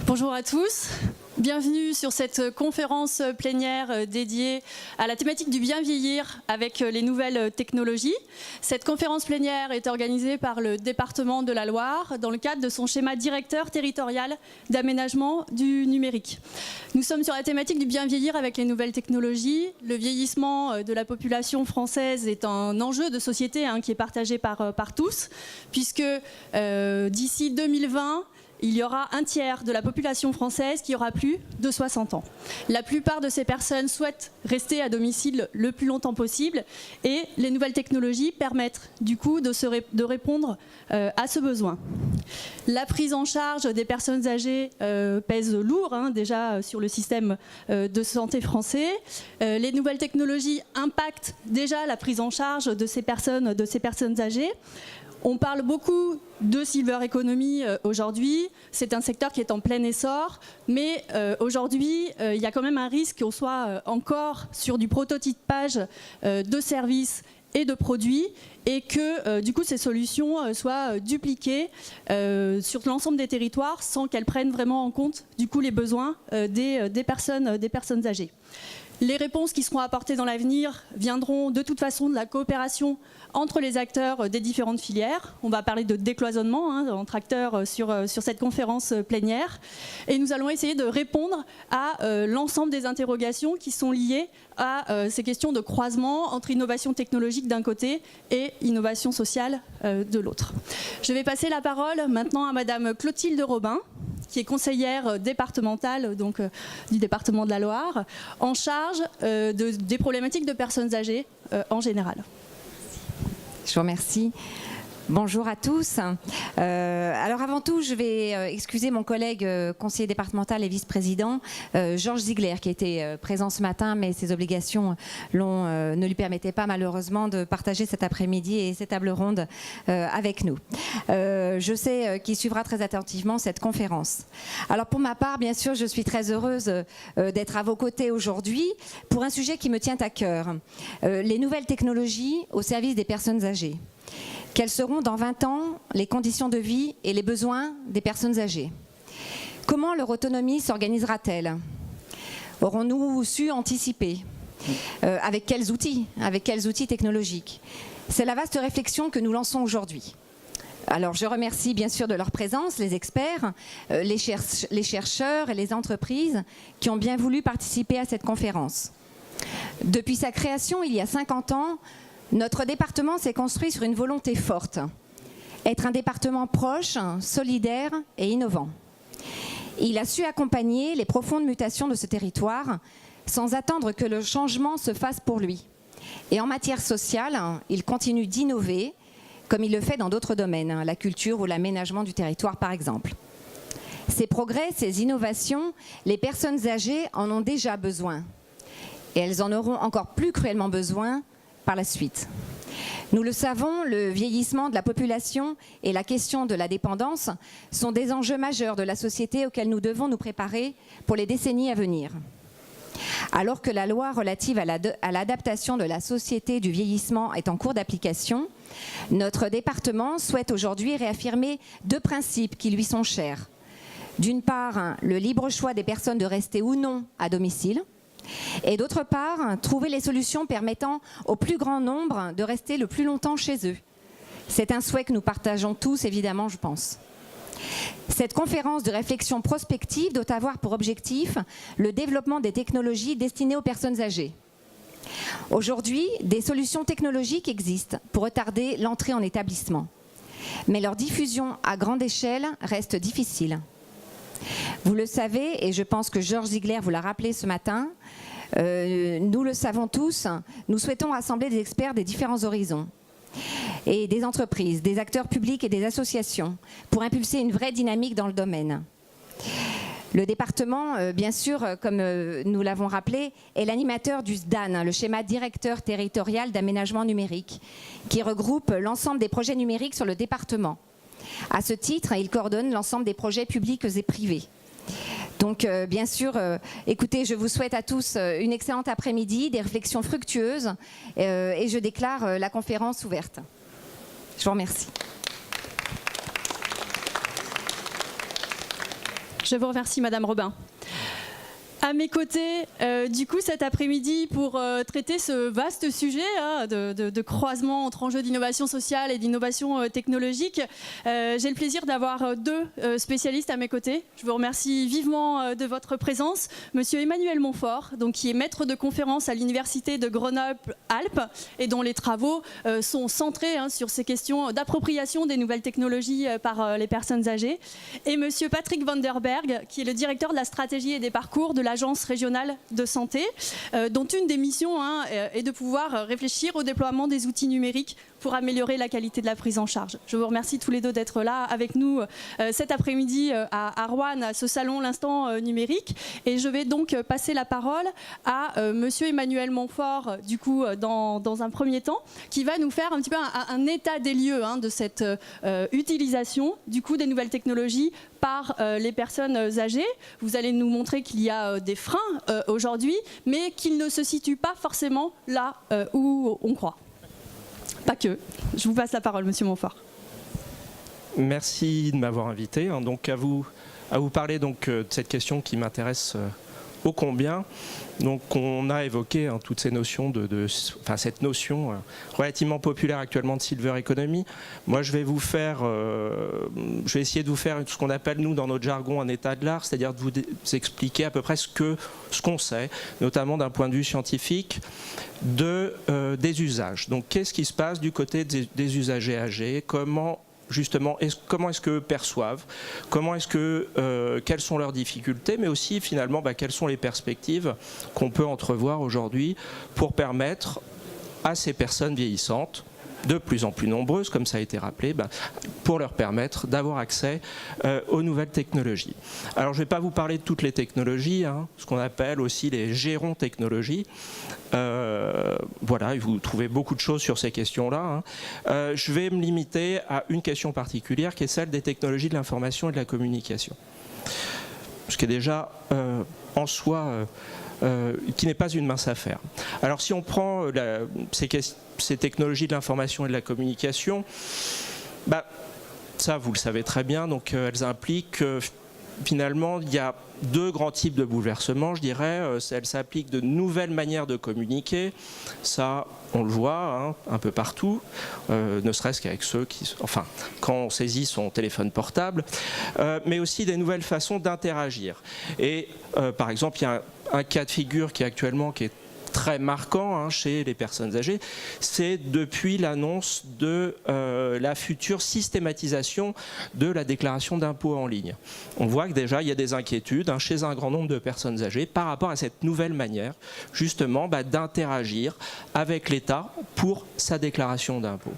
Bonjour à tous, bienvenue sur cette conférence plénière dédiée à la thématique du bien vieillir avec les nouvelles technologies. Cette conférence plénière est organisée par le département de la Loire dans le cadre de son schéma directeur territorial d'aménagement du numérique. Nous sommes sur la thématique du bien vieillir avec les nouvelles technologies. Le vieillissement de la population française est un enjeu de société qui est partagé par tous, puisque d'ici 2020, il y aura un tiers de la population française qui aura plus de 60 ans. La plupart de ces personnes souhaitent rester à domicile le plus longtemps possible et les nouvelles technologies permettent du coup de répondre à ce besoin. La prise en charge des personnes âgées pèse lourd déjà sur le système de santé français. Les nouvelles technologies impactent déjà la prise en charge de ces personnes âgées. On parle beaucoup de silver economy aujourd'hui, c'est un secteur qui est en plein essor, mais aujourd'hui il y a quand même un risque qu'on soit encore sur du prototypage de services et de produits et que du coup ces solutions soient dupliquées sur l'ensemble des territoires sans qu'elles prennent vraiment en compte du coup les besoins des personnes âgées. Les réponses qui seront apportées dans l'avenir viendront de toute façon de la coopération entre les acteurs des différentes filières. On va parler de décloisonnement entre acteurs sur cette conférence plénière. Et nous allons essayer de répondre à l'ensemble des interrogations qui sont liées à ces questions de croisement entre innovation technologique d'un côté et innovation sociale de l'autre. Je vais passer la parole maintenant à Madame Clotilde Robin, qui est conseillère départementale du département de la Loire, en charge des problématiques de personnes âgées en général. Je vous remercie. Bonjour à tous. Alors avant tout, je vais excuser mon collègue conseiller départemental et vice-président, Georges Ziegler, qui était présent ce matin, mais ses obligations ne lui permettaient pas malheureusement de partager cet après-midi et cette table ronde avec nous. Je sais qu'il suivra très attentivement cette conférence. Alors pour ma part, bien sûr, je suis très heureuse d'être à vos côtés aujourd'hui pour un sujet qui me tient à cœur, les nouvelles technologies au service des personnes âgées. Quelles seront dans 20 ans les conditions de vie et les besoins des personnes âgées? Comment leur autonomie s'organisera-t-elle? Aurons-nous su anticiper? Avec quels outils technologiques? C'est la vaste réflexion que nous lançons aujourd'hui. Alors je remercie bien sûr de leur présence, les experts, les chercheurs et les entreprises qui ont bien voulu participer à cette conférence. Depuis sa création il y a 50 ans, notre département s'est construit sur une volonté forte, être un département proche, solidaire et innovant. Il a su accompagner les profondes mutations de ce territoire sans attendre que le changement se fasse pour lui. Et en matière sociale, il continue d'innover comme il le fait dans d'autres domaines, la culture ou l'aménagement du territoire par exemple. Ces progrès, ces innovations, les personnes âgées en ont déjà besoin. Et elles en auront encore plus cruellement besoin par la suite. Nous le savons, le vieillissement de la population et la question de la dépendance sont des enjeux majeurs de la société auxquels nous devons nous préparer pour les décennies à venir. Alors que la loi relative à l'adaptation de la société du vieillissement est en cours d'application, notre département souhaite aujourd'hui réaffirmer deux principes qui lui sont chers. D'une part, le libre choix des personnes de rester ou non à domicile, et d'autre part, trouver les solutions permettant au plus grand nombre de rester le plus longtemps chez eux. C'est un souhait que nous partageons tous, évidemment, je pense. Cette conférence de réflexion prospective doit avoir pour objectif le développement des technologies destinées aux personnes âgées. Aujourd'hui, des solutions technologiques existent pour retarder l'entrée en établissement, mais leur diffusion à grande échelle reste difficile. Vous le savez, et je pense que Georges Ziegler vous l'a rappelé ce matin, nous le savons tous, nous souhaitons rassembler des experts des différents horizons et des entreprises, des acteurs publics et des associations pour impulser une vraie dynamique dans le domaine. Le département, bien sûr, comme nous l'avons rappelé, est l'animateur du SDAN, le schéma directeur territorial d'aménagement numérique, qui regroupe l'ensemble des projets numériques sur le département. À ce titre, il coordonne l'ensemble des projets publics et privés. Donc, bien sûr, écoutez, je vous souhaite à tous une excellente après-midi, des réflexions fructueuses, et je déclare la conférence ouverte. Je vous remercie. Je vous remercie, Madame Robin. À mes côtés, du coup, cet après-midi, pour traiter ce vaste sujet de croisement entre enjeux d'innovation sociale et d'innovation technologique, j'ai le plaisir d'avoir deux spécialistes à mes côtés. Je vous remercie vivement de votre présence. Monsieur Emmanuel Montfort, donc, qui est maître de conférence à l'Université de Grenoble-Alpes et dont les travaux sont centrés sur ces questions d'appropriation des nouvelles technologies par les personnes âgées. Et Monsieur Patrick Van der Berg, qui est le directeur de la stratégie et des parcours de l'Agence régionale de santé, dont une des missions est de pouvoir réfléchir au déploiement des outils numériques pour améliorer la qualité de la prise en charge. Je vous remercie tous les deux d'être là avec nous cet après-midi à Roanne, à ce salon L'Instant numérique. Et je vais donc passer la parole à Monsieur Emmanuel Montfort, du coup, dans un premier temps, qui va nous faire un petit peu un état des lieux de cette utilisation du coup des nouvelles technologies par les personnes âgées. Vous allez nous montrer qu'il y a des freins aujourd'hui, mais qu'ils ne se situent pas forcément là où on croit. Pas que. Je vous passe la parole, Monsieur Montfort. Merci de m'avoir invité. Donc à vous parler donc de cette question qui m'intéresse ô combien. Donc on a évoqué toutes ces notions cette notion relativement populaire actuellement de silver economy. Moi je vais essayer de vous faire ce qu'on appelle nous dans notre jargon un état de l'art, c'est-à-dire de vous expliquer à peu près ce qu'on sait, notamment d'un point de vue scientifique, des usages. Donc qu'est-ce qui se passe du côté des usagers âgés, comment est-ce qu'eux perçoivent, quelles sont leurs difficultés, mais aussi finalement quelles sont les perspectives qu'on peut entrevoir aujourd'hui pour permettre à ces personnes vieillissantes, de plus en plus nombreuses, comme ça a été rappelé, pour leur permettre d'avoir accès aux nouvelles technologies. Alors je ne vais pas vous parler de toutes les technologies, ce qu'on appelle aussi les gérons technologies. Voilà, vous trouvez beaucoup de choses sur ces questions-là. Je vais me limiter à une question particulière qui est celle des technologies de l'information et de la communication. Ce qui est déjà en soi qui n'est pas une mince affaire. Alors si on prend ces technologies de l'information et de la communication, ça vous le savez très bien, donc elles impliquent finalement il y a deux grands types de bouleversements, je dirais. Elles s'appliquent de nouvelles manières de communiquer, ça on le voit un peu partout, ne serait-ce qu'avec ceux quand on saisit son téléphone portable, mais aussi des nouvelles façons d'interagir. Et par exemple, il y a un cas de figure qui est très marquant chez les personnes âgées, c'est depuis l'annonce de la future systématisation de la déclaration d'impôt en ligne. On voit que déjà il y a des inquiétudes chez un grand nombre de personnes âgées par rapport à cette nouvelle manière justement d'interagir avec l'État pour sa déclaration d'impôt.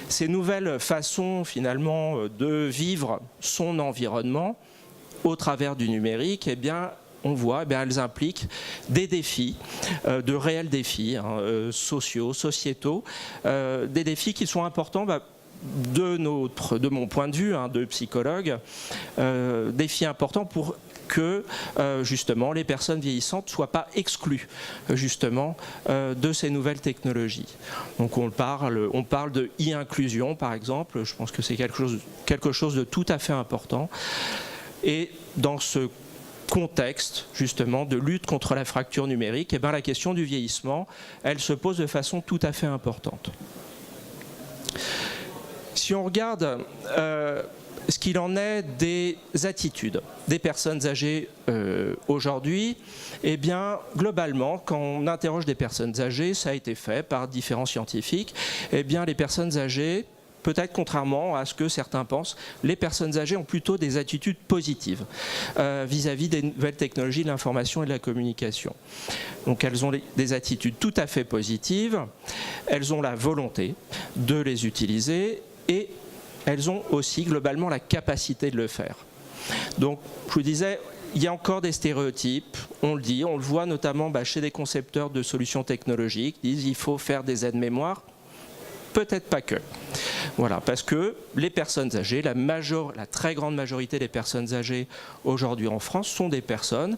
Ces nouvelles façons finalement de vivre son environnement au travers du numérique, on voit, elles impliquent des défis, de réels défis sociaux, sociétaux, des défis qui sont importants de mon point de vue de psychologue, défis importants pour que justement les personnes vieillissantes ne soient pas exclues justement de ces nouvelles technologies. Donc on parle de e-inclusion par exemple, je pense que c'est quelque chose de tout à fait important. Et dans ce contexte justement de lutte contre la fracture numérique, la question du vieillissement, elle se pose de façon tout à fait importante. Si on regarde ce qu'il en est des attitudes des personnes âgées aujourd'hui, globalement, quand on interroge des personnes âgées, ça a été fait par différents scientifiques, les personnes âgées, peut-être contrairement à ce que certains pensent, les personnes âgées ont plutôt des attitudes positives vis-à-vis des nouvelles technologies de l'information et de la communication. Donc elles ont des attitudes tout à fait positives, elles ont la volonté de les utiliser et elles ont aussi globalement la capacité de le faire. Donc je vous disais, il y a encore des stéréotypes, on le voit notamment chez des concepteurs de solutions technologiques, ils disent qu'il faut faire des aides-mémoire. Peut-être pas que. Voilà, parce que les personnes âgées, la très grande majorité des personnes âgées aujourd'hui en France sont des personnes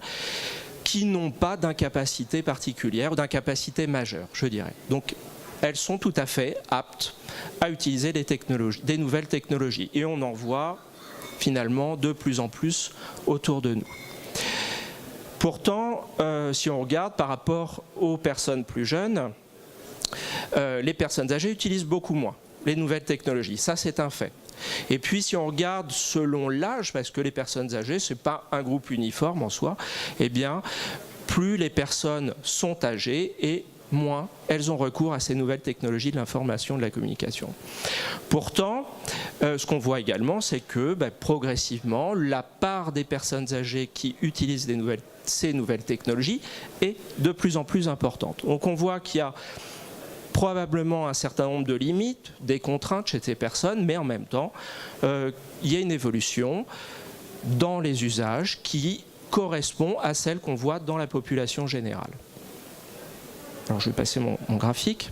qui n'ont pas d'incapacité particulière ou d'incapacité majeure, je dirais. Donc elles sont tout à fait aptes à utiliser des nouvelles technologies. Et on en voit finalement de plus en plus autour de nous. Pourtant, si on regarde par rapport aux personnes plus jeunes, les personnes âgées utilisent beaucoup moins les nouvelles technologies. Ça, c'est un fait. Et puis, si on regarde selon l'âge, parce que les personnes âgées, ce n'est pas un groupe uniforme en soi, eh bien, plus les personnes sont âgées et moins elles ont recours à ces nouvelles technologies de l'information et de la communication. Pourtant, ce qu'on voit également, c'est que progressivement, la part des personnes âgées qui utilisent ces nouvelles technologies est de plus en plus importante. Donc on voit qu'il y a probablement un certain nombre de limites, des contraintes chez ces personnes, mais en même temps, il y a une évolution dans les usages qui correspond à celle qu'on voit dans la population générale. Alors je vais passer mon graphique.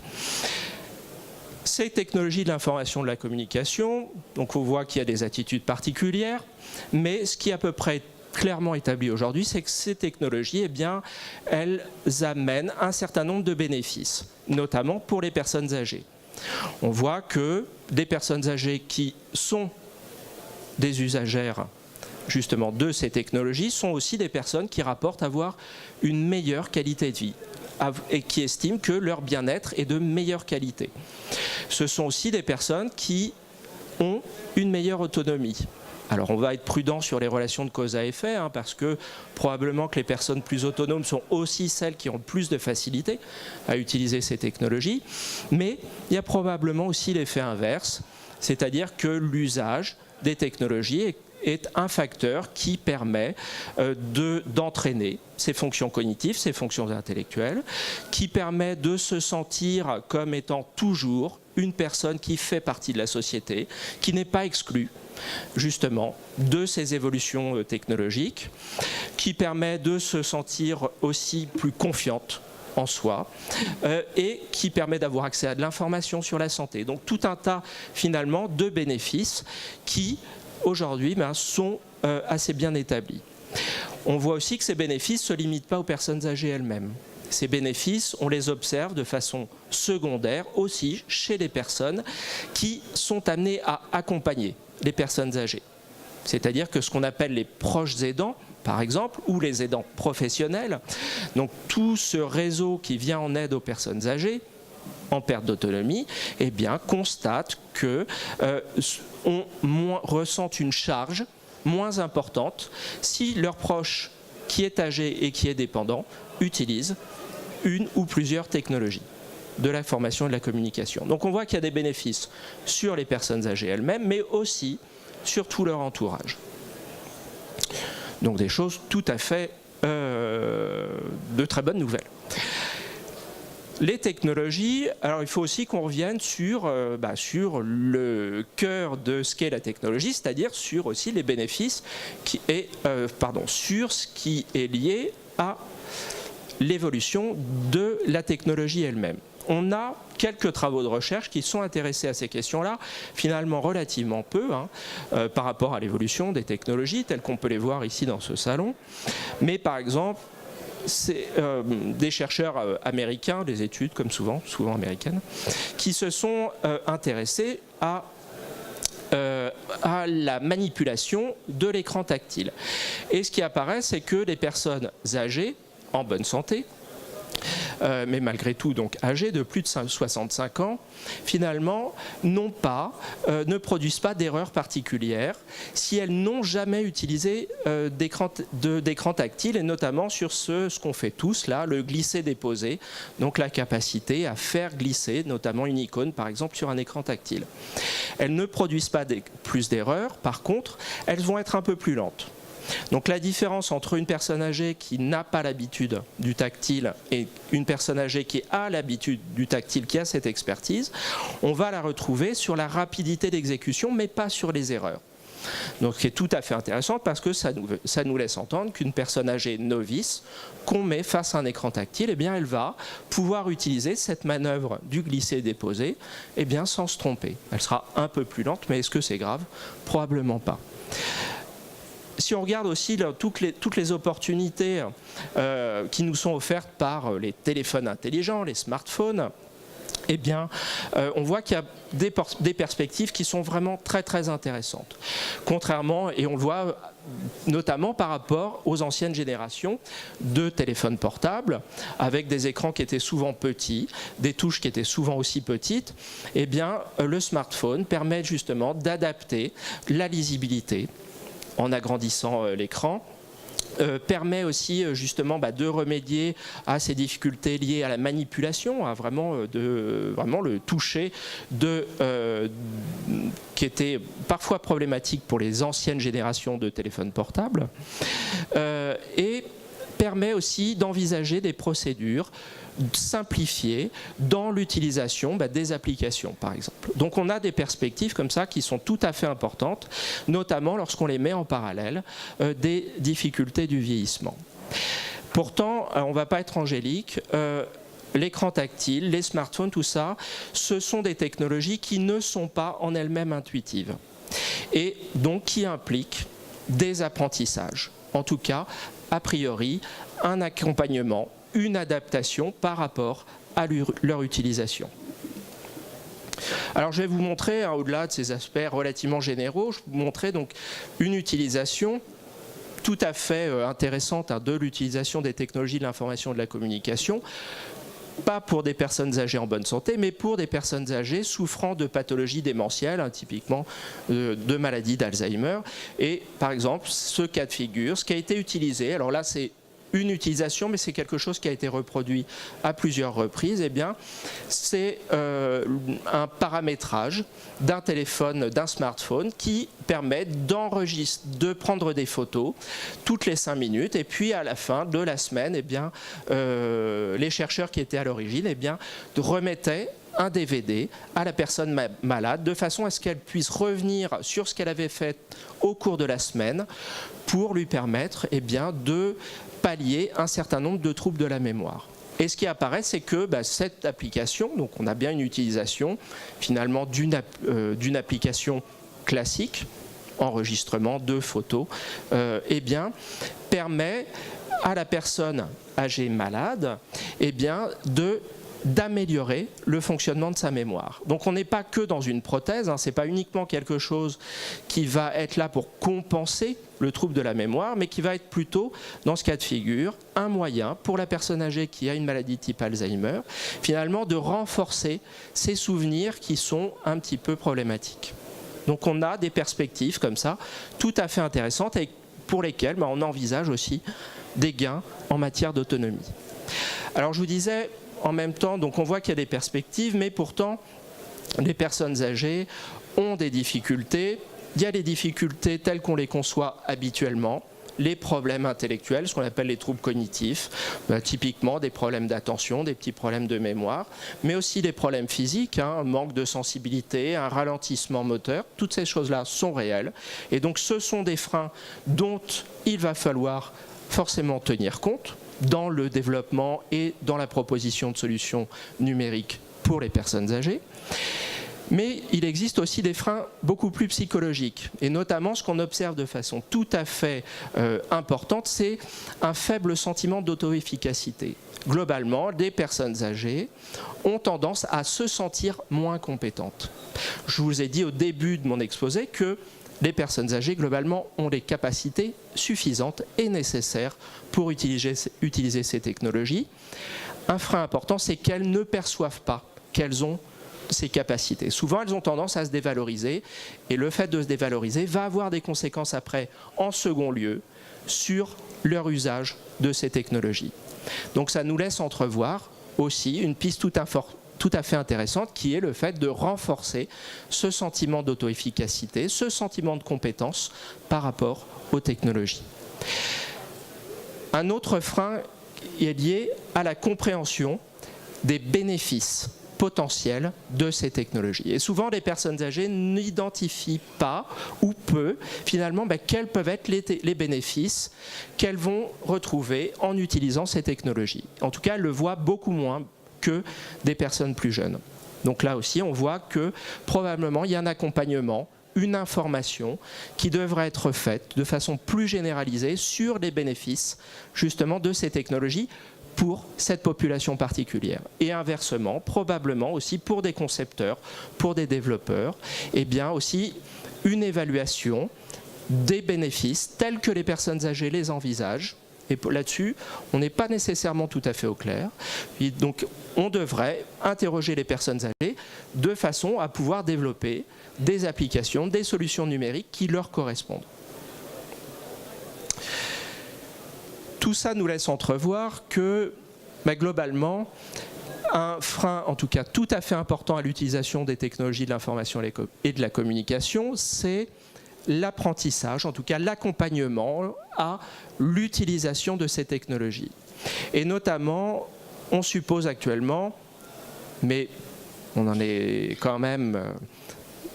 Ces technologies de l'information et de la communication, donc on voit qu'il y a des attitudes particulières, mais ce qui est à peu près clairement établi aujourd'hui, c'est que ces technologies, eh bien, elles amènent un certain nombre de bénéfices, notamment pour les personnes âgées. On voit que des personnes âgées qui sont des usagères justement de ces technologies sont aussi des personnes qui rapportent avoir une meilleure qualité de vie et qui estiment que leur bien-être est de meilleure qualité. Ce sont aussi des personnes qui ont une meilleure autonomie. Alors on va être prudent sur les relations de cause à effet, parce que probablement que les personnes plus autonomes sont aussi celles qui ont plus de facilité à utiliser ces technologies, mais il y a probablement aussi l'effet inverse, c'est-à-dire que l'usage des technologies est un facteur qui permet d'entraîner ces fonctions cognitives, ces fonctions intellectuelles, qui permet de se sentir comme étant toujours une personne qui fait partie de la société, qui n'est pas exclue justement de ces évolutions technologiques, qui permet de se sentir aussi plus confiante en soi et qui permet d'avoir accès à de l'information sur la santé. Donc tout un tas finalement de bénéfices qui aujourd'hui sont assez bien établis. On voit aussi que ces bénéfices ne se limitent pas aux personnes âgées elles-mêmes. Ces bénéfices, on les observe de façon secondaire aussi chez les personnes qui sont amenées à accompagner les personnes âgées. C'est-à-dire que ce qu'on appelle les proches aidants, par exemple, ou les aidants professionnels, donc tout ce réseau qui vient en aide aux personnes âgées, en perte d'autonomie, eh bien, constate que ressentent une charge moins importante si leur proche qui est âgé et qui est dépendant utilise une ou plusieurs technologies de l'information et de la communication. Donc on voit qu'il y a des bénéfices sur les personnes âgées elles-mêmes, mais aussi sur tout leur entourage. Donc des choses tout à fait de très bonnes nouvelles. Les technologies, alors il faut aussi qu'on revienne sur le cœur de ce qu'est la technologie, c'est-à-dire sur aussi les bénéfices sur ce qui est lié à l'évolution de la technologie elle-même. On a quelques travaux de recherche qui sont intéressés à ces questions-là, finalement relativement peu par rapport à l'évolution des technologies telles qu'on peut les voir ici dans ce salon. Mais par exemple, c'est des chercheurs américains, des études comme souvent américaines, qui se sont intéressés à la manipulation de l'écran tactile. Et ce qui apparaît, c'est que les personnes âgées, en bonne santé, mais malgré tout donc âgées de plus de 65 ans, finalement ne produisent pas d'erreurs particulières si elles n'ont jamais utilisé d'écran tactile, et notamment sur ce qu'on fait tous là, le glisser-déposer, donc la capacité à faire glisser notamment une icône par exemple sur un écran tactile. Elles ne produisent pas plus d'erreurs, par contre elles vont être un peu plus lentes. Donc la différence entre une personne âgée qui n'a pas l'habitude du tactile et une personne âgée qui a l'habitude du tactile, qui a cette expertise, on va la retrouver sur la rapidité d'exécution, mais pas sur les erreurs. Donc c'est tout à fait intéressant parce que ça nous laisse entendre qu'une personne âgée novice qu'on met face à un écran tactile, eh bien elle va pouvoir utiliser cette manœuvre du glisser-déposer sans se tromper. Elle sera un peu plus lente, mais est-ce que c'est grave? Probablement pas. Si on regarde aussi toutes les opportunités qui nous sont offertes par les téléphones intelligents, les smartphones, eh bien, on voit qu'il y a des perspectives qui sont vraiment très très intéressantes. Contrairement, et on le voit notamment par rapport aux anciennes générations de téléphones portables, avec des écrans qui étaient souvent petits, des touches qui étaient souvent aussi petites, eh bien, le smartphone permet justement d'adapter la lisibilité en agrandissant l'écran. Permet aussi justement de remédier à ces difficultés liées à la manipulation, à vraiment le toucher qui était parfois problématique pour les anciennes générations de téléphones portables, et permet aussi d'envisager des procédures simplifiées dans l'utilisation des applications, par exemple. Donc on a des perspectives comme ça qui sont tout à fait importantes, notamment lorsqu'on les met en parallèle des difficultés du vieillissement. Pourtant, on ne va pas être angélique. L'écran tactile, les smartphones, tout ça, ce sont des technologies qui ne sont pas en elles-mêmes intuitives et donc qui impliquent des apprentissages. En tout cas, a priori, un accompagnement, une adaptation par rapport à leur utilisation. Alors je vais vous montrer, au-delà de ces aspects relativement généraux, je vais vous montrer donc une utilisation tout à fait intéressante de l'utilisation des technologies de l'information et de la communication, pas pour des personnes âgées en bonne santé, mais pour des personnes âgées souffrant de pathologies démentielles, typiquement de maladies d'Alzheimer. Et par exemple, ce cas de figure, ce qui a été utilisé, alors là c'est une utilisation, mais c'est quelque chose qui a été reproduit à plusieurs reprises, eh bien, c'est un paramétrage d'un téléphone, d'un smartphone qui permet de prendre des photos toutes les 5 minutes et puis à la fin de la semaine, eh bien, les chercheurs qui étaient à l'origine remettaient un DVD à la personne malade de façon à ce qu'elle puisse revenir sur ce qu'elle avait fait au cours de la semaine pour lui permettre de pallier un certain nombre de troubles de la mémoire. Et ce qui apparaît, c'est que cette application, donc on a bien une utilisation finalement d'une application classique, enregistrement de photos, permet à la personne âgée malade d'améliorer le fonctionnement de sa mémoire. Donc on n'est pas que dans une prothèse, ce n'est pas uniquement quelque chose qui va être là pour compenser le trouble de la mémoire, mais qui va être plutôt, dans ce cas de figure, un moyen pour la personne âgée qui a une maladie type Alzheimer, finalement de renforcer ses souvenirs qui sont un petit peu problématiques. Donc on a des perspectives comme ça, tout à fait intéressantes, et pour lesquelles on envisage aussi des gains en matière d'autonomie. Alors je vous disais, en même temps, donc on voit qu'il y a des perspectives, mais pourtant, les personnes âgées ont des difficultés. Il y a les difficultés telles qu'on les conçoit habituellement, les problèmes intellectuels, ce qu'on appelle les troubles cognitifs, typiquement des problèmes d'attention, des petits problèmes de mémoire, mais aussi des problèmes physiques, un manque de sensibilité, un ralentissement moteur. Toutes ces choses-là sont réelles. Et donc ce sont des freins dont il va falloir forcément tenir compte dans le développement et dans la proposition de solutions numériques pour les personnes âgées. Mais il existe aussi des freins beaucoup plus psychologiques. Et notamment, ce qu'on observe de façon tout à fait importante, c'est un faible sentiment d'auto-efficacité. Globalement, les personnes âgées ont tendance à se sentir moins compétentes. Je vous ai dit au début de mon exposé que les personnes âgées, globalement, ont les capacités suffisantes et nécessaires pour utiliser ces technologies. Un frein important, c'est qu'elles ne perçoivent pas qu'elles ont ces capacités. Souvent, elles ont tendance à se dévaloriser, et le fait de se dévaloriser va avoir des conséquences après, en second lieu, sur leur usage de ces technologies. Donc ça nous laisse entrevoir aussi une piste tout à fait intéressante, qui est le fait de renforcer ce sentiment d'auto-efficacité, ce sentiment de compétence par rapport aux technologies. Un autre frein est lié à la compréhension des bénéfices potentiels de ces technologies. Et souvent, les personnes âgées n'identifient pas ou peu, finalement, quels peuvent être les bénéfices qu'elles vont retrouver en utilisant ces technologies. En tout cas, elles le voient beaucoup moins que des personnes plus jeunes. Donc là aussi, on voit que probablement il y a un accompagnement, une information qui devrait être faite de façon plus généralisée sur les bénéfices justement de ces technologies pour cette population particulière. Et inversement, probablement aussi pour des concepteurs, pour des développeurs, et bien aussi une évaluation des bénéfices tels que les personnes âgées les envisagent. Et là-dessus, on n'est pas nécessairement tout à fait au clair. Et donc, on devrait interroger les personnes âgées de façon à pouvoir développer des applications, des solutions numériques qui leur correspondent. Tout ça nous laisse entrevoir que, globalement, un frein, en tout cas tout à fait important à l'utilisation des technologies de l'information et de la communication, c'est l'apprentissage, en tout cas l'accompagnement à l'utilisation de ces technologies. Et notamment, on suppose actuellement, mais on en est quand même,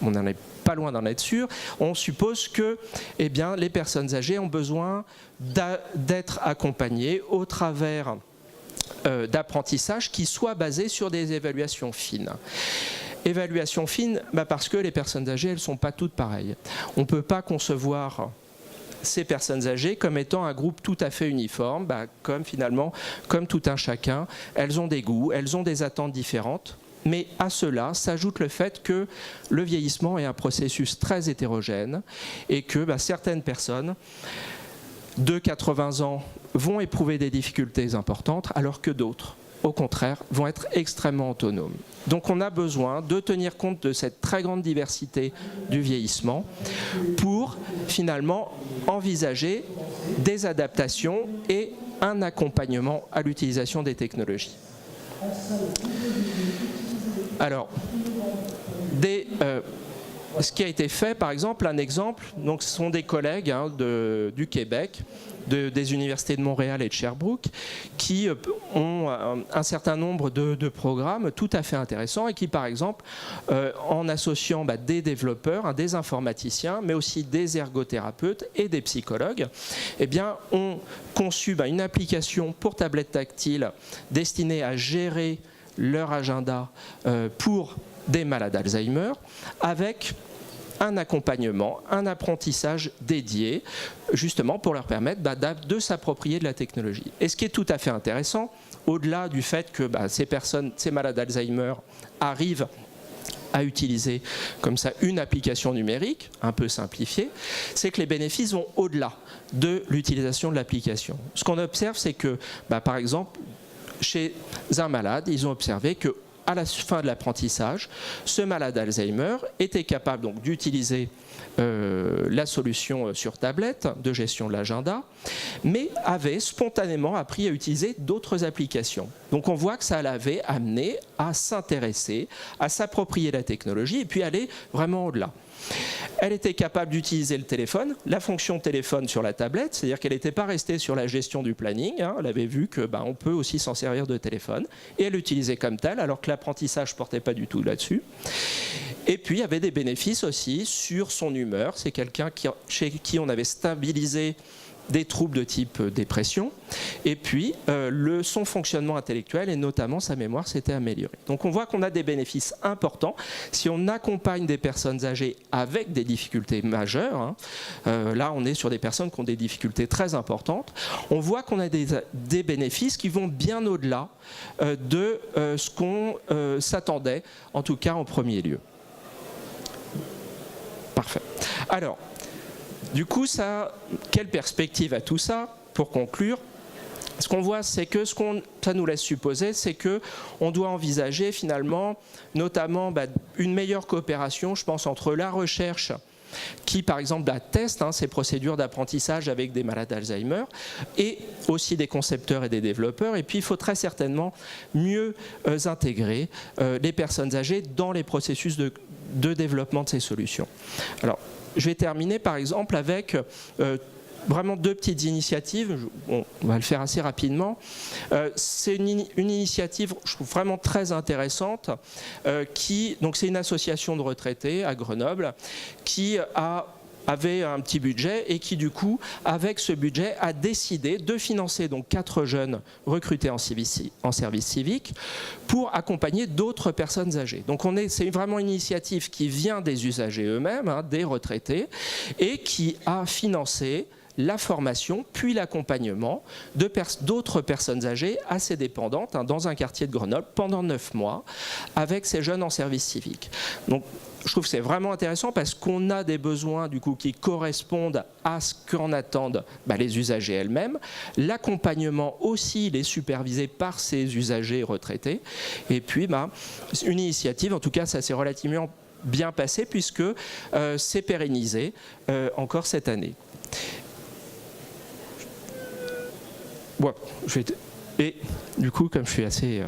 on n'en est pas loin d'en être sûr, on suppose que les personnes âgées ont besoin d'être accompagnées au travers d'apprentissage qui soient basés sur des évaluations fines. Évaluation fine, parce que les personnes âgées, elles ne sont pas toutes pareilles. On ne peut pas concevoir ces personnes âgées comme étant un groupe tout à fait uniforme, comme tout un chacun. Elles ont des goûts, elles ont des attentes différentes. Mais à cela s'ajoute le fait que le vieillissement est un processus très hétérogène et que certaines personnes de 80 ans vont éprouver des difficultés importantes alors que d'autres, au contraire, vont être extrêmement autonomes. Donc on a besoin de tenir compte de cette très grande diversité du vieillissement pour finalement envisager des adaptations et un accompagnement à l'utilisation des technologies. Alors, ce qui a été fait, par exemple, un exemple, donc ce sont des collègues du Québec, des universités de Montréal et de Sherbrooke, qui ont un certain nombre de programmes tout à fait intéressants et qui, par exemple, en associant des développeurs, des informaticiens, mais aussi des ergothérapeutes et des psychologues, ont conçu une application pour tablette tactile destinée à gérer leur agenda pour des malades d'Alzheimer, avec un accompagnement, un apprentissage dédié, justement pour leur permettre de s'approprier de la technologie. Et ce qui est tout à fait intéressant, au-delà du fait que ces malades d'Alzheimer arrivent à utiliser comme ça une application numérique, un peu simplifiée, c'est que les bénéfices vont au-delà de l'utilisation de l'application. Ce qu'on observe, c'est que, par exemple, chez un malade, ils ont observé que à la fin de l'apprentissage, ce malade d'Alzheimer était capable donc d'utiliser la solution sur tablette de gestion de l'agenda, mais avait spontanément appris à utiliser d'autres applications. Donc on voit que ça l'avait amené à s'intéresser, à s'approprier la technologie et puis aller vraiment au-delà. Elle était capable d'utiliser le téléphone, la fonction téléphone sur la tablette, c'est-à-dire qu'elle n'était pas restée sur la gestion du planning, elle avait vu que on peut aussi s'en servir de téléphone, et elle l'utilisait comme tel, alors que l'apprentissage ne portait pas du tout là-dessus. Et puis il y avait des bénéfices aussi sur son humeur, c'est quelqu'un chez qui on avait stabilisé des troubles de type dépression, et puis son fonctionnement intellectuel et notamment sa mémoire s'était améliorée. Donc on voit qu'on a des bénéfices importants si on accompagne des personnes âgées avec des difficultés majeures. Là on est sur des personnes qui ont des difficultés très importantes. On voit qu'on a des bénéfices qui vont bien au-delà de ce qu'on s'attendait, en tout cas en premier lieu. Parfait. Alors, du coup, quelle perspective a tout ça? Pour conclure, ce qu'on voit, c'est que ça nous laisse supposer, c'est qu'on doit envisager finalement, notamment une meilleure coopération, je pense, entre la recherche qui, par exemple, teste ces procédures d'apprentissage avec des malades d'Alzheimer, et aussi des concepteurs et des développeurs. Et puis, il faut très certainement mieux intégrer les personnes âgées dans les processus de développement de ces solutions. Alors, je vais terminer par exemple avec vraiment deux petites initiatives. On va le faire assez rapidement. C'est une initiative, je trouve vraiment très intéressante, donc c'est une association de retraités à Grenoble qui avait un petit budget et qui du coup, avec ce budget, a décidé de financer donc 4 jeunes recrutés en service civique pour accompagner d'autres personnes âgées. Donc c'est vraiment une initiative qui vient des usagers eux-mêmes, des retraités, et qui a financé la formation, puis l'accompagnement d'autres personnes âgées assez dépendantes dans un quartier de Grenoble pendant 9 mois avec ces jeunes en service civique. Donc, je trouve que c'est vraiment intéressant parce qu'on a des besoins du coup qui correspondent à ce qu'en attendent les usagers elles-mêmes. L'accompagnement aussi, il est supervisé par ces usagers retraités. Et puis, une initiative, en tout cas, ça s'est relativement bien passé puisque c'est pérennisé encore cette année. Bon, et du coup, comme je suis assez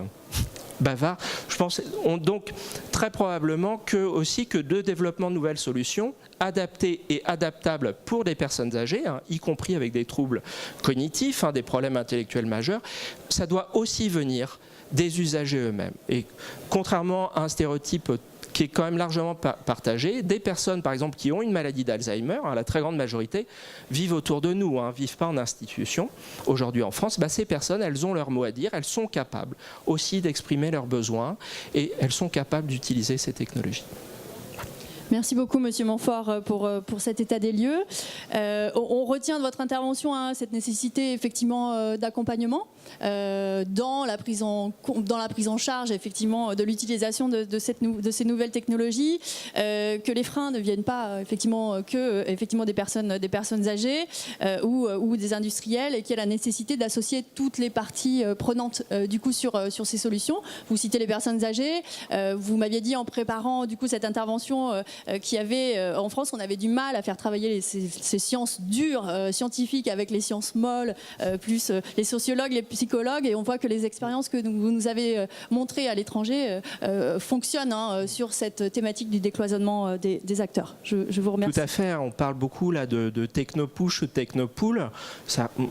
bavard, je pense donc très probablement que de développement de nouvelles solutions adaptées et adaptables pour les personnes âgées, y compris avec des troubles cognitifs, des problèmes intellectuels majeurs, ça doit aussi venir des usagers eux-mêmes. Et contrairement à un stéréotype qui est quand même largement partagé, des personnes par exemple qui ont une maladie d'Alzheimer, la très grande majorité, vivent autour de nous, vivent pas en institution. Aujourd'hui en France, ces personnes, elles ont leur mot à dire, elles sont capables aussi d'exprimer leurs besoins et elles sont capables d'utiliser ces technologies. Merci beaucoup, Monsieur Montfort, pour cet état des lieux. On retient de votre intervention cette nécessité effectivement d'accompagnement dans la prise en charge effectivement de l'utilisation de ces nouvelles technologies, que les freins ne viennent pas effectivement des personnes âgées ou des industriels, et qu'il y a la nécessité d'associer toutes les parties prenantes du coup sur ces solutions. Vous citez les personnes âgées. Vous m'aviez dit en préparant du coup cette intervention qu'il y avait en France, on avait du mal à faire travailler ces sciences dures scientifiques avec les sciences molles, plus les sociologues, les psychologues, et on voit que les expériences que vous nous avez montrées à l'étranger fonctionnent sur cette thématique du décloisonnement des acteurs. Je vous remercie. Tout à fait, on parle beaucoup là de techno-push ou techno-pull.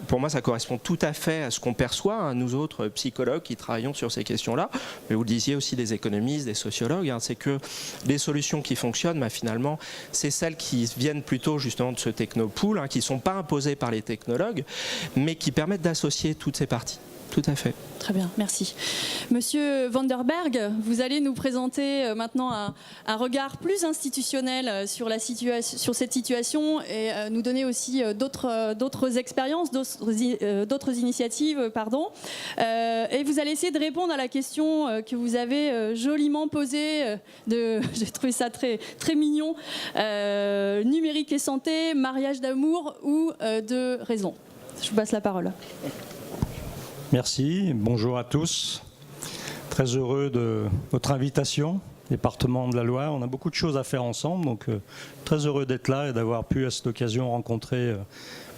Pour moi, ça correspond tout à fait à ce qu'on perçoit, nous autres psychologues qui travaillons sur ces questions-là. Mais vous le disiez aussi des économistes, des sociologues, c'est que les solutions qui fonctionnent, finalement, c'est celles qui viennent plutôt justement de ce techno-pool, qui ne sont pas imposées par les technologues, mais qui permettent d'associer toutes ces parties. Tout à fait. Très bien, merci. Monsieur Vanderberg, vous allez nous présenter maintenant un regard plus institutionnel sur cette situation et nous donner aussi d'autres expériences, d'autres initiatives, pardon. Et vous allez essayer de répondre à la question que vous avez joliment posée, j'ai trouvé ça très, très mignon, numérique et santé, mariage d'amour ou de raison. Je vous passe la parole. Merci, bonjour à tous. Très heureux de votre invitation, département de la Loire. On a beaucoup de choses à faire ensemble, donc très heureux d'être là et d'avoir pu à cette occasion rencontrer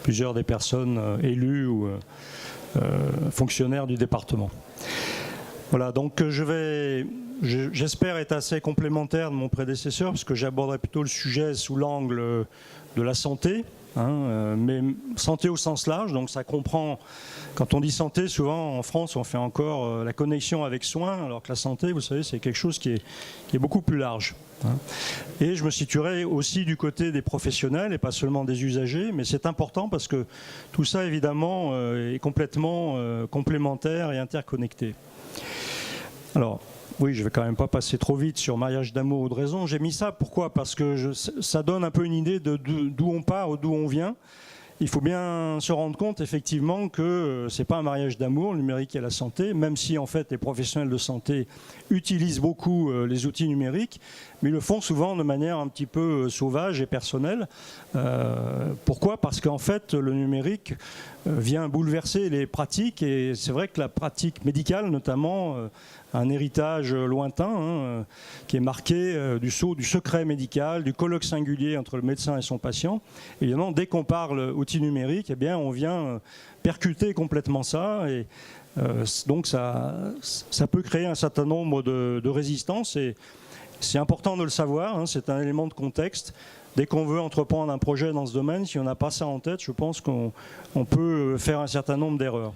plusieurs des personnes élues ou fonctionnaires du département. Voilà, donc j'espère être assez complémentaire de mon prédécesseur, parce que j'aborderai plutôt le sujet sous l'angle de la santé. Mais santé au sens large, donc ça comprend, quand on dit santé, souvent en France on fait encore la connexion avec soins, alors que la santé, vous savez, c'est quelque chose qui est beaucoup plus large. Et je me situerai aussi du côté des professionnels et pas seulement des usagers, mais c'est important parce que tout ça évidemment est complètement complémentaire et interconnecté. Alors, oui, je ne vais quand même pas passer trop vite sur mariage d'amour ou de raison. J'ai mis ça, pourquoi ? Parce que ça donne un peu une idée d'où on part ou d'où on vient. Il faut bien se rendre compte effectivement que ce n'est pas un mariage d'amour, le numérique et la santé, même si en fait les professionnels de santé utilisent beaucoup les outils numériques, mais ils le font souvent de manière un petit peu sauvage et personnelle. Pourquoi ? Parce qu'en fait le numérique vient bouleverser les pratiques, et c'est vrai que la pratique médicale notamment un héritage lointain qui est marqué du secret médical, du colloque singulier entre le médecin et son patient. Évidemment, dès qu'on parle outils numériques, eh bien, on vient percuter complètement ça, et donc ça peut créer un certain nombre de résistances, et c'est important de le savoir, c'est un élément de contexte. Dès qu'on veut entreprendre un projet dans ce domaine, si on n'a pas ça en tête, je pense qu'on peut faire un certain nombre d'erreurs.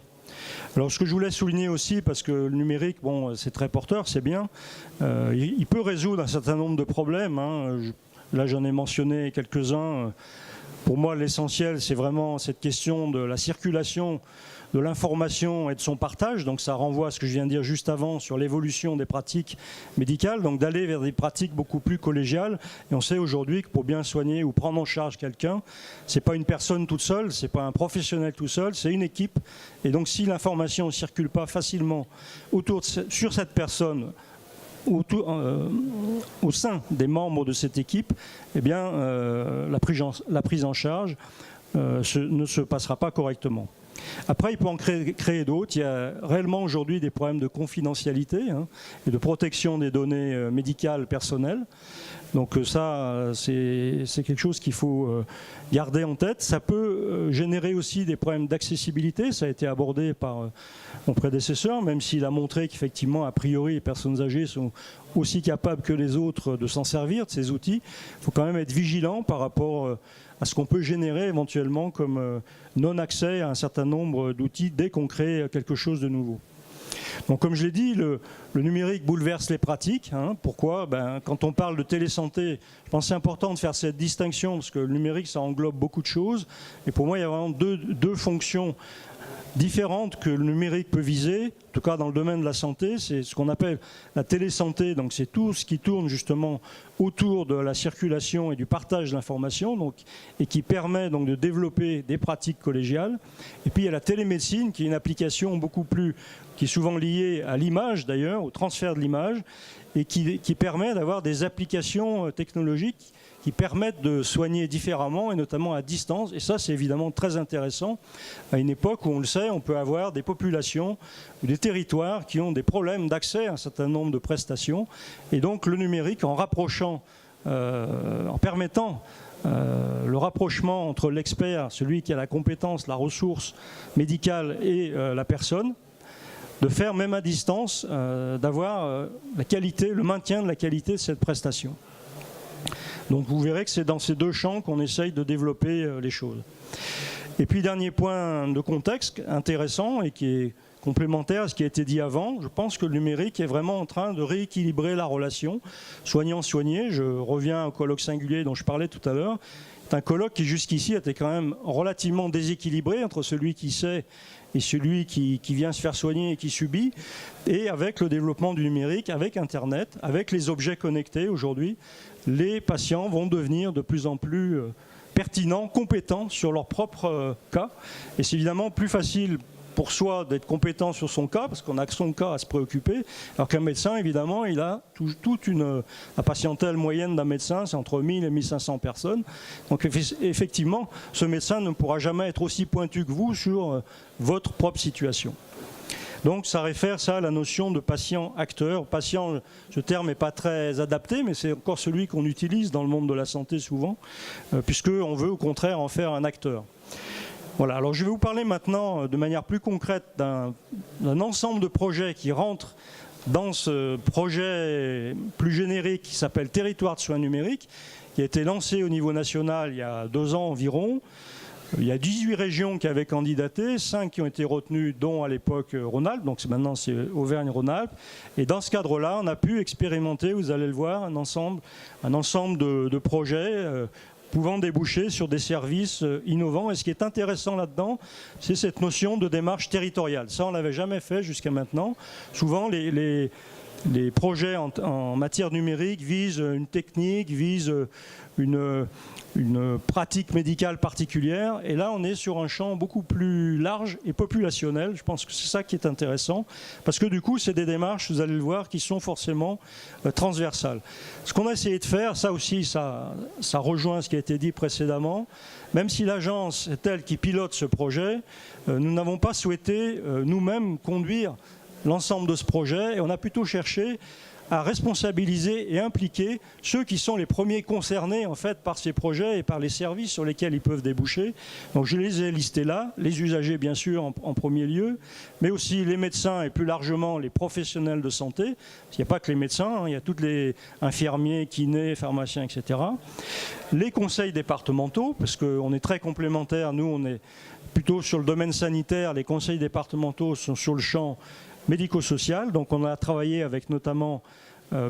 Alors ce que je voulais souligner aussi, parce que le numérique, bon, c'est très porteur, c'est bien, il peut résoudre un certain nombre de problèmes. Là j'en ai mentionné quelques-uns. Pour moi l'essentiel c'est vraiment cette question de la circulation de l'information et de son partage. Donc ça renvoie à ce que je viens de dire juste avant sur l'évolution des pratiques médicales, donc d'aller vers des pratiques beaucoup plus collégiales. Et on sait aujourd'hui que pour bien soigner ou prendre en charge quelqu'un, c'est pas une personne toute seule, c'est pas un professionnel tout seul, c'est une équipe. Et donc si l'information ne circule pas facilement sur cette personne, au sein des membres de cette équipe, eh bien, la prise en charge ne se passera pas correctement. Après, il peut en créer d'autres. Il y a réellement aujourd'hui des problèmes de confidentialité et de protection des données médicales personnelles. Donc ça, c'est quelque chose qu'il faut garder en tête. Ça peut générer aussi des problèmes d'accessibilité. Ça a été abordé par mon prédécesseur, même s'il a montré qu'effectivement, a priori, les personnes âgées sont aussi capables que les autres de s'en servir, de ces outils. Il faut quand même être vigilant par rapport à ce qu'on peut générer éventuellement comme non-accès à un certain nombre d'outils dès qu'on crée quelque chose de nouveau. Donc comme je l'ai dit, le numérique bouleverse les pratiques. Pourquoi ? Quand on parle de télésanté, je pense que c'est important de faire cette distinction parce que le numérique, ça englobe beaucoup de choses. Et pour moi, il y a vraiment deux fonctions différentes que le numérique peut viser, en tout cas dans le domaine de la santé. C'est ce qu'on appelle la télésanté, donc c'est tout ce qui tourne justement autour de la circulation et du partage de l'information, et qui permet donc de développer des pratiques collégiales. Et puis il y a la télémédecine qui est une application qui est souvent liée à l'image d'ailleurs, au transfert de l'image, et qui permet d'avoir des applications technologiques qui permettent de soigner différemment et notamment à distance. Et ça, c'est évidemment très intéressant à une époque où, on le sait, on peut avoir des populations ou des territoires qui ont des problèmes d'accès à un certain nombre de prestations. Et donc le numérique, en permettant le rapprochement entre l'expert, celui qui a la compétence, la ressource médicale et la personne, de faire même à distance, d'avoir la qualité, le maintien de la qualité de cette prestation. Donc vous verrez que c'est dans ces deux champs qu'on essaye de développer les choses. Et puis dernier point de contexte intéressant et qui est complémentaire à ce qui a été dit avant, je pense que le numérique est vraiment en train de rééquilibrer la relation soignant-soigné. Je reviens au colloque singulier dont je parlais tout à l'heure. C'est un colloque qui jusqu'ici était quand même relativement déséquilibré entre celui qui sait et celui qui vient se faire soigner et qui subit. Et avec le développement du numérique, avec Internet, avec les objets connectés aujourd'hui, les patients vont devenir de plus en plus pertinents, compétents sur leur propre cas. Et c'est évidemment plus facile pour soi d'être compétent sur son cas, parce qu'on n'a que son cas à se préoccuper, alors qu'un médecin, évidemment, il a la patientèle moyenne d'un médecin, c'est entre 1000 et 1500 personnes. Donc effectivement, ce médecin ne pourra jamais être aussi pointu que vous sur votre propre situation. Donc ça réfère ça à la notion de patient-acteur. Patient, ce terme n'est pas très adapté, mais c'est encore celui qu'on utilise dans le monde de la santé souvent, puisqu'on veut au contraire en faire un acteur. Voilà, alors je vais vous parler maintenant de manière plus concrète d'un ensemble de projets qui rentrent dans ce projet plus générique qui s'appelle Territoire de soins numériques, qui a été lancé au niveau national il y a 2 ans environ. Il y a 18 régions qui avaient candidaté, 5 qui ont été retenues, dont à l'époque Rhône-Alpes, donc maintenant c'est Auvergne-Rhône-Alpes. Et dans ce cadre-là, on a pu expérimenter, vous allez le voir, un ensemble de projets pouvant déboucher sur des services innovants. Et ce qui est intéressant là-dedans, c'est cette notion de démarche territoriale. Ça, on ne l'avait jamais fait jusqu'à maintenant. Souvent, les projets en matière numérique visent une technique, visent une pratique médicale particulière. Et là, on est sur un champ beaucoup plus large et populationnel. Je pense que c'est ça qui est intéressant. Parce que du coup, c'est des démarches, vous allez le voir, qui sont forcément transversales. Ce qu'on a essayé de faire, ça aussi, ça rejoint ce qui a été dit précédemment. Même si l'agence est elle qui pilote ce projet, nous n'avons pas souhaité nous-mêmes conduire l'ensemble de ce projet. Et on a plutôt cherché à responsabiliser et impliquer ceux qui sont les premiers concernés en fait par ces projets et par les services sur lesquels ils peuvent déboucher. Donc je les ai listés là, les usagers bien sûr en premier lieu, mais aussi les médecins et plus largement les professionnels de santé. Il n'y a pas que les médecins, il y a tous les infirmiers, kinés, pharmaciens, etc. Les conseils départementaux, parce qu'on est très complémentaires, nous on est plutôt sur le domaine sanitaire, les conseils départementaux sont sur le champ médico-social. Donc on a travaillé avec notamment,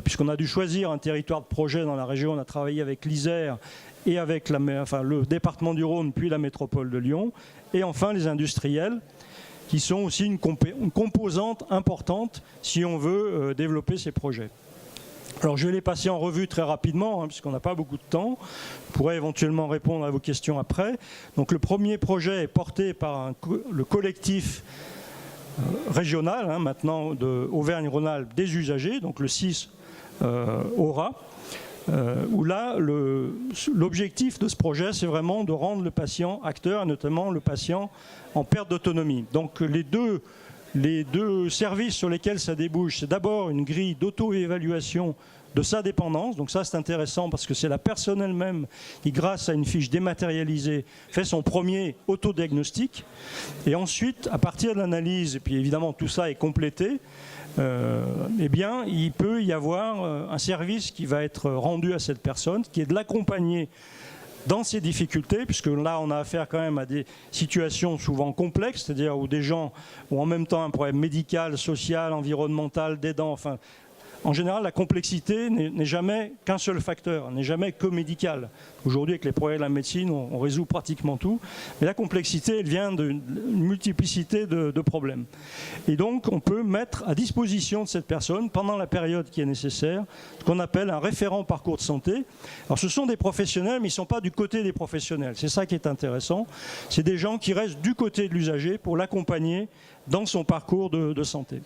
puisqu'on a dû choisir un territoire de projet dans la région, on a travaillé avec l'Isère et avec le département du Rhône, puis la métropole de Lyon, et enfin les industriels qui sont aussi une composante importante si on veut développer ces projets. Alors je vais les passer en revue très rapidement, puisqu'on n'a pas beaucoup de temps. Je pourrais éventuellement répondre à vos questions après. Donc le premier projet est porté par le collectif régional, maintenant de Auvergne-Rhône-Alpes des usagers, donc le 6 Aura, où là, l'objectif de ce projet, c'est vraiment de rendre le patient acteur, et notamment le patient en perte d'autonomie. Donc les deux services sur lesquels ça débouche, c'est d'abord une grille d'auto-évaluation de sa dépendance. Donc ça, c'est intéressant parce que c'est la personne elle-même qui, grâce à une fiche dématérialisée, fait son premier autodiagnostic. Et ensuite, à partir de l'analyse, et puis évidemment tout ça est complété, eh bien, il peut y avoir un service qui va être rendu à cette personne, qui est de l'accompagner dans ces difficultés, puisque là on a affaire quand même à des situations souvent complexes, c'est-à-dire où des gens ont en même temps un problème médical, social, environnemental, d'aidant, enfin en général la complexité n'est jamais qu'un seul facteur, n'est jamais que médical. Aujourd'hui avec les progrès de la médecine on résout pratiquement tout, mais la complexité elle vient d'une multiplicité de problèmes. Et donc on peut mettre à disposition de cette personne pendant la période qui est nécessaire ce qu'on appelle un référent parcours de santé. Alors ce sont des professionnels mais ils ne sont pas du côté des professionnels, c'est ça qui est intéressant, c'est des gens qui restent du côté de l'usager pour l'accompagner dans son parcours de santé.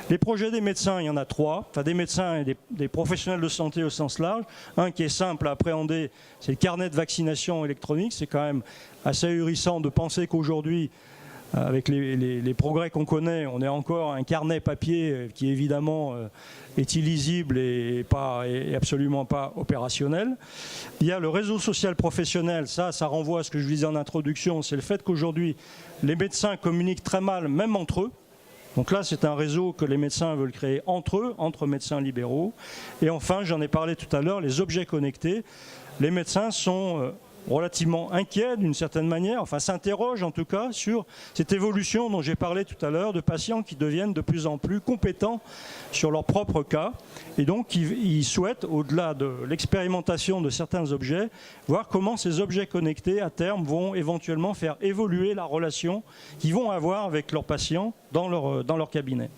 Les projets des médecins, il y en a 3, enfin des médecins et des professionnels de santé au sens large. Un qui est simple à appréhender, c'est le carnet de vaccination électronique. C'est quand même assez ahurissant de penser qu'aujourd'hui, avec les progrès qu'on connaît, on est encore un carnet papier qui évidemment est illisible et absolument pas opérationnel. Il y a le réseau social professionnel, ça renvoie à ce que je disais en introduction, c'est le fait qu'aujourd'hui les médecins communiquent très mal, même entre eux. Donc là, c'est un réseau que les médecins veulent créer entre eux, entre médecins libéraux. Et enfin, j'en ai parlé tout à l'heure, les objets connectés. Les médecins sont relativement inquiets d'une certaine manière, enfin s'interrogent en tout cas sur cette évolution dont j'ai parlé tout à l'heure, de patients qui deviennent de plus en plus compétents sur leur propre cas. Et donc, ils souhaitent, au-delà de l'expérimentation de certains objets, voir comment ces objets connectés, à terme, vont éventuellement faire évoluer la relation qu'ils vont avoir avec leurs patients dans leur cabinet.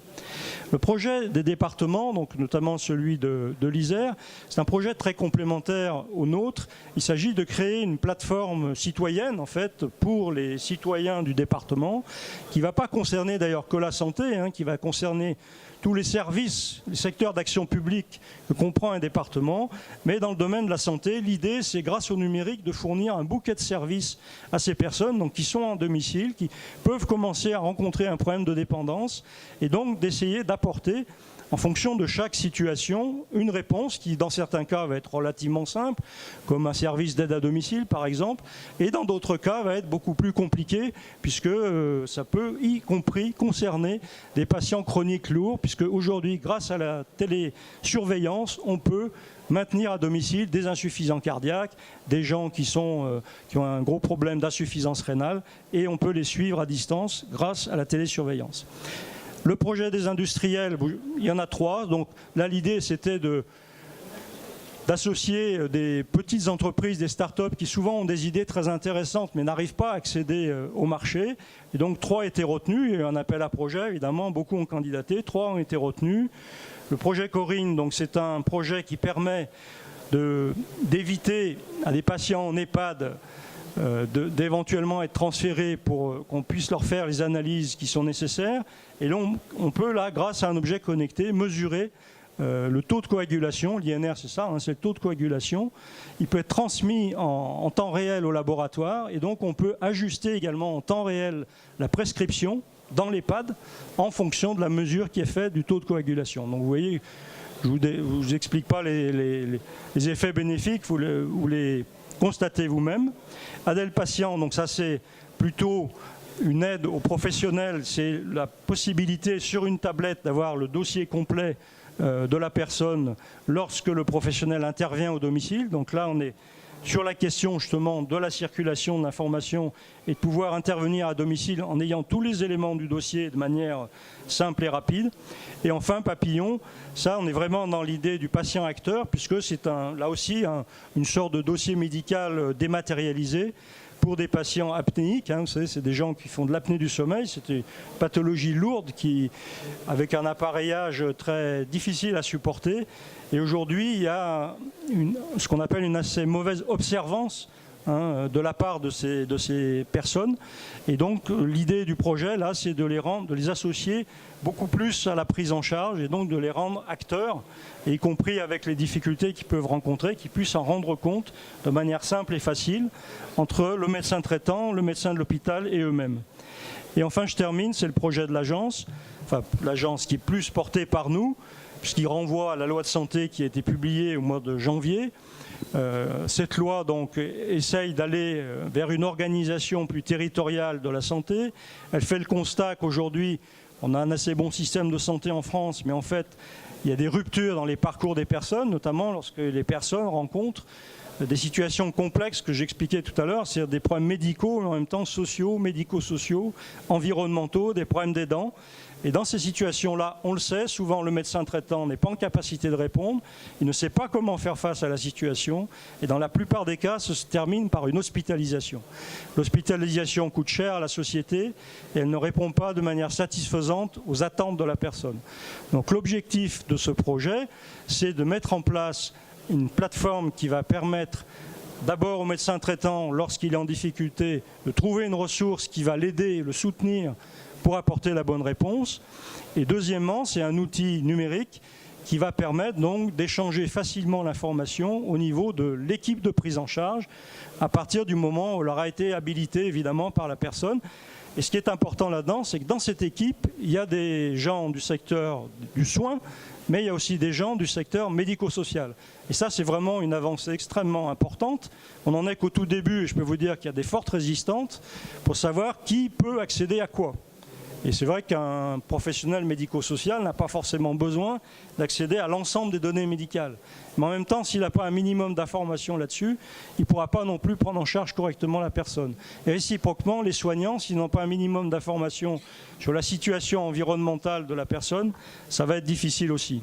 Le projet des départements, donc notamment celui de l'Isère, c'est un projet très complémentaire au nôtre. Il s'agit de créer une plateforme citoyenne en fait pour les citoyens du département, qui ne va pas concerner d'ailleurs que la santé, qui va concerner tous les services, les secteurs d'action publique que comprend un département. Mais dans le domaine de la santé, l'idée, c'est grâce au numérique de fournir un bouquet de services à ces personnes donc, qui sont en domicile, qui peuvent commencer à rencontrer un problème de dépendance et donc d'essayer d'apporter, en fonction de chaque situation, une réponse qui, dans certains cas, va être relativement simple, comme un service d'aide à domicile, par exemple, et dans d'autres cas, va être beaucoup plus compliqué, puisque ça peut, y compris, concerner des patients chroniques lourds, puisque aujourd'hui, grâce à la télésurveillance, on peut maintenir à domicile des insuffisants cardiaques, des gens qui ont un gros problème d'insuffisance rénale, et on peut les suivre à distance grâce à la télésurveillance. Le projet des industriels, il y en a 3. Donc là, l'idée, c'était d'associer des petites entreprises, des start-up qui souvent ont des idées très intéressantes mais n'arrivent pas à accéder au marché. Et donc 3 étaient retenus. Il y a eu un appel à projet, évidemment. Beaucoup ont candidaté. 3 ont été retenus. Le projet Corinne, donc c'est un projet qui permet d'éviter à des patients en EHPAD d'éventuellement être transférés pour qu'on puisse leur faire les analyses qui sont nécessaires. Et là, on peut, là, grâce à un objet connecté, mesurer le taux de coagulation. L'INR, c'est ça, c'est le taux de coagulation. Il peut être transmis en temps réel au laboratoire et donc on peut ajuster également en temps réel la prescription dans l'EHPAD en fonction de la mesure qui est faite du taux de coagulation. Donc vous voyez, je ne vous explique pas les effets bénéfiques, vous les constatez vous-même. Adèle patient, donc ça c'est plutôt une aide aux professionnels, c'est la possibilité sur une tablette d'avoir le dossier complet de la personne lorsque le professionnel intervient au domicile. Donc là on est sur la question justement de la circulation de l'information et de pouvoir intervenir à domicile en ayant tous les éléments du dossier de manière simple et rapide. Et enfin, Papillon, ça on est vraiment dans l'idée du patient acteur puisque c'est là aussi une sorte de dossier médical dématérialisé pour des patients apnéiques. Vous savez, c'est des gens qui font de l'apnée du sommeil. C'était une pathologie lourde avec un appareillage très difficile à supporter. Et aujourd'hui, il y a ce qu'on appelle une assez mauvaise observance de la part de ces personnes. Et donc l'idée du projet, là, c'est de les associer beaucoup plus à la prise en charge et donc de les rendre acteurs, y compris avec les difficultés qu'ils peuvent rencontrer, qu'ils puissent en rendre compte de manière simple et facile entre le médecin traitant, le médecin de l'hôpital et eux-mêmes. Et enfin, je termine, c'est le projet de l'agence, enfin l'agence qui est plus portée par nous, puisqu'il renvoie à la loi de santé qui a été publiée au mois de janvier. Cette loi donc essaye d'aller vers une organisation plus territoriale de la santé. Elle fait le constat qu'aujourd'hui, on a un assez bon système de santé en France, mais en fait, il y a des ruptures dans les parcours des personnes, notamment lorsque les personnes rencontrent des situations complexes que j'expliquais tout à l'heure, c'est-à-dire des problèmes médicaux, mais en même temps sociaux, médico-sociaux, environnementaux, des problèmes des dents. Et dans ces situations-là, on le sait, souvent le médecin traitant n'est pas en capacité de répondre, il ne sait pas comment faire face à la situation, et dans la plupart des cas, ça se termine par une hospitalisation. L'hospitalisation coûte cher à la société, et elle ne répond pas de manière satisfaisante aux attentes de la personne. Donc l'objectif de ce projet, c'est de mettre en place une plateforme qui va permettre d'abord au médecin traitant, lorsqu'il est en difficulté, de trouver une ressource qui va l'aider, le soutenir pour apporter la bonne réponse. Et deuxièmement, c'est un outil numérique qui va permettre donc d'échanger facilement l'information au niveau de l'équipe de prise en charge à partir du moment où elle aura été habilitée évidemment par la personne. Et ce qui est important là-dedans, c'est que dans cette équipe, il y a des gens du secteur du soin, mais il y a aussi des gens du secteur médico-social. Et ça, c'est vraiment une avancée extrêmement importante. On n'en est qu'au tout début, et je peux vous dire qu'il y a des fortes résistantes pour savoir qui peut accéder à quoi. Et c'est vrai qu'un professionnel médico-social n'a pas forcément besoin d'accéder à l'ensemble des données médicales. Mais en même temps, s'il n'a pas un minimum d'informations là-dessus, il ne pourra pas non plus prendre en charge correctement la personne. Et réciproquement, les soignants, s'ils n'ont pas un minimum d'informations sur la situation environnementale de la personne, ça va être difficile aussi.